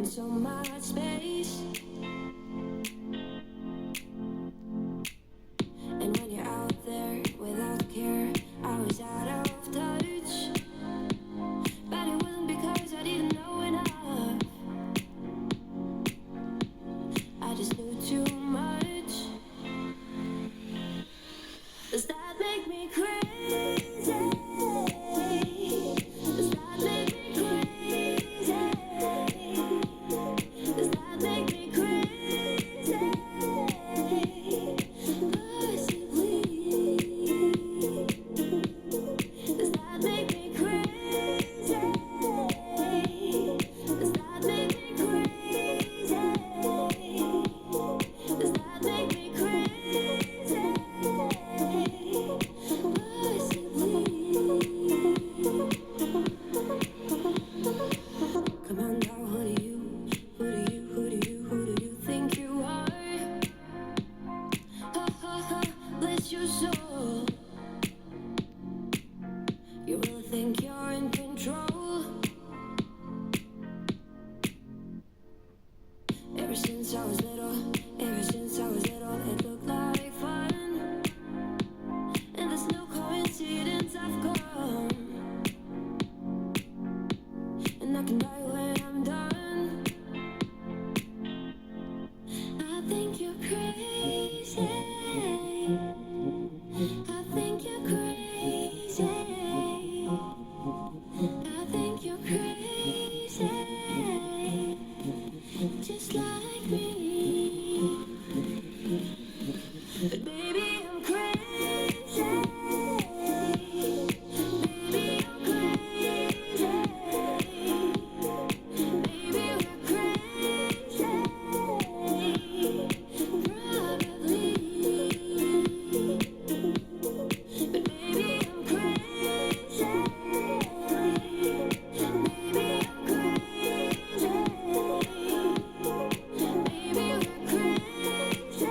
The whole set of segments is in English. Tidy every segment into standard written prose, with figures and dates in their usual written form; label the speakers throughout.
Speaker 1: so much space. And when you're out there without care, I was out of touch. But it wasn't because I didn't know enough. I just knew too much. Does that make me crazy? Does that make me crazy? Does that make me crazy? Possibly. Does that make me crazy? Does that make me crazy? Does that make me crazy? Come on now, who do you think you are? Ha ha ha, bless your soul. You really think you're in control? Ever since I was little, it looked like fun. And there's no coincidence I've gone. And I can die when I'm done. I think you're crazy. I think you're crazy. I think you're crazy. Just like me. But baby, I'm crazy. Baby, I'm crazy. Baby, we're crazy. Probably. But baby, I'm crazy. Baby, I'm crazy. Baby, we're crazy.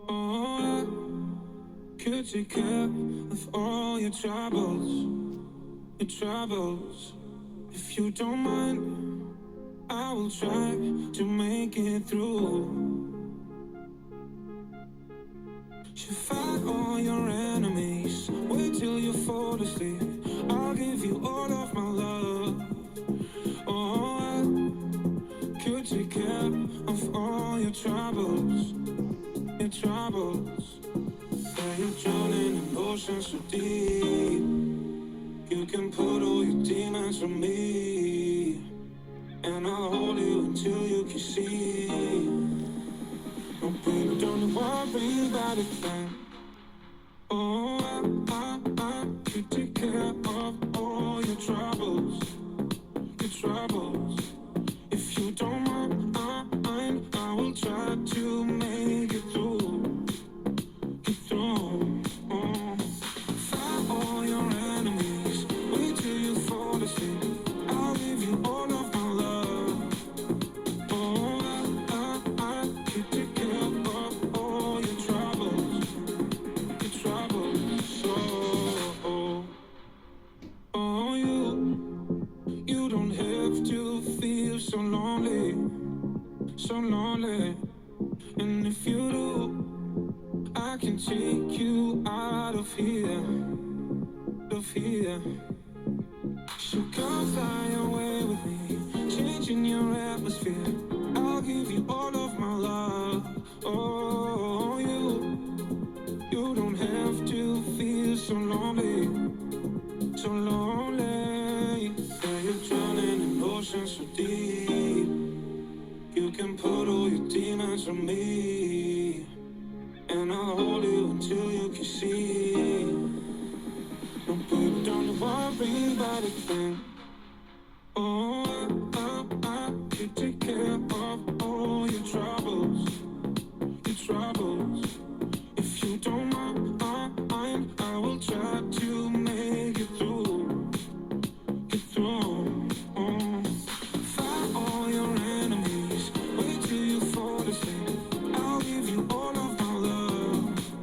Speaker 2: Oh, could take care of all your troubles, If you don't mind, I will try to make it through. You fight all your enemies, wait till you fall asleep. I'll give you all of my love. Oh, I could take care of all your troubles. Yeah, you're drowning in oceans so deep. You can put all your demons on me, and I'll hold you until you can see. Oh, baby, don't worry about a thing. Oh, I could take care of all your troubles. If you don't mind, I will try to make it through. Oh, fight all your enemies, wait till you fall asleep. I'll give you all of my love. Oh, I could take care of all your troubles. Oh, you don't have to feel so lonely. And if you do, I can take you out of here. So come fly away with me, changing your atmosphere. I'll give you all of my love. Oh, you don't have to feel so lonely. Yeah, you're drowning in oceans so deep. You can put all your demons on me, and I'll hold you until you can see. No, baby, don't worry about a thing. Oh, I could take care of all your troubles. If you don't mind, I will try to make it through. Oh, fight all your enemies, wait till you fall asleep. I'll give you all of my love.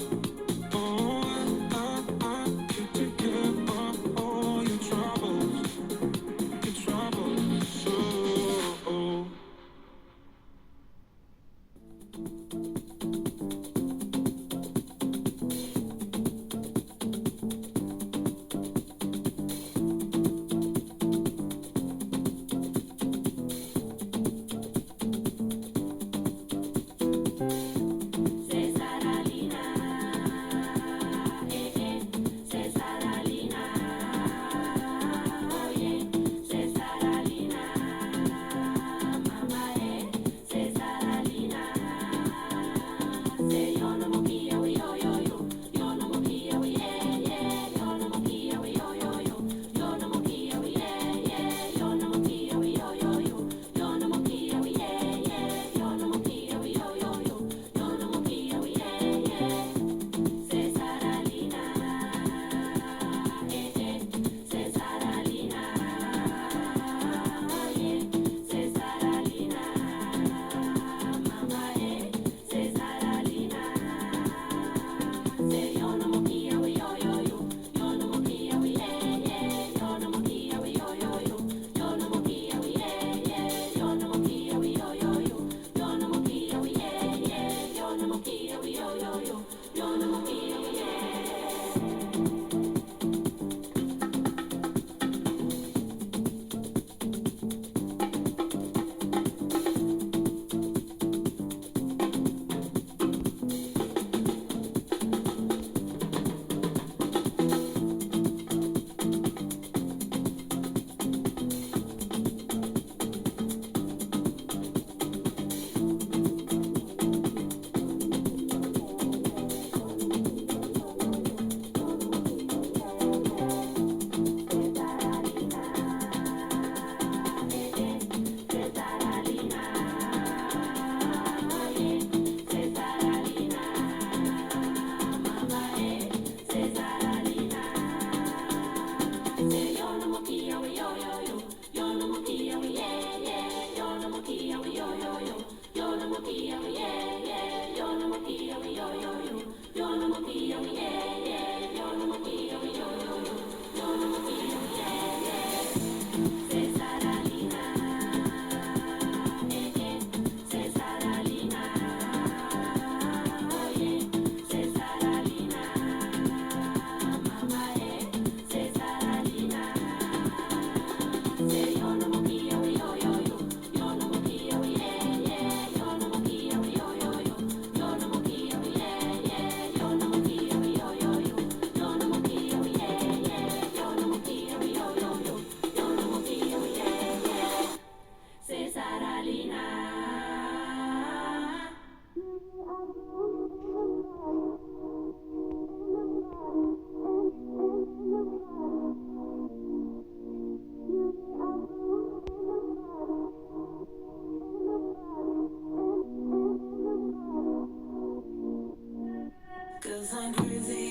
Speaker 2: 'Cause I'm crazy.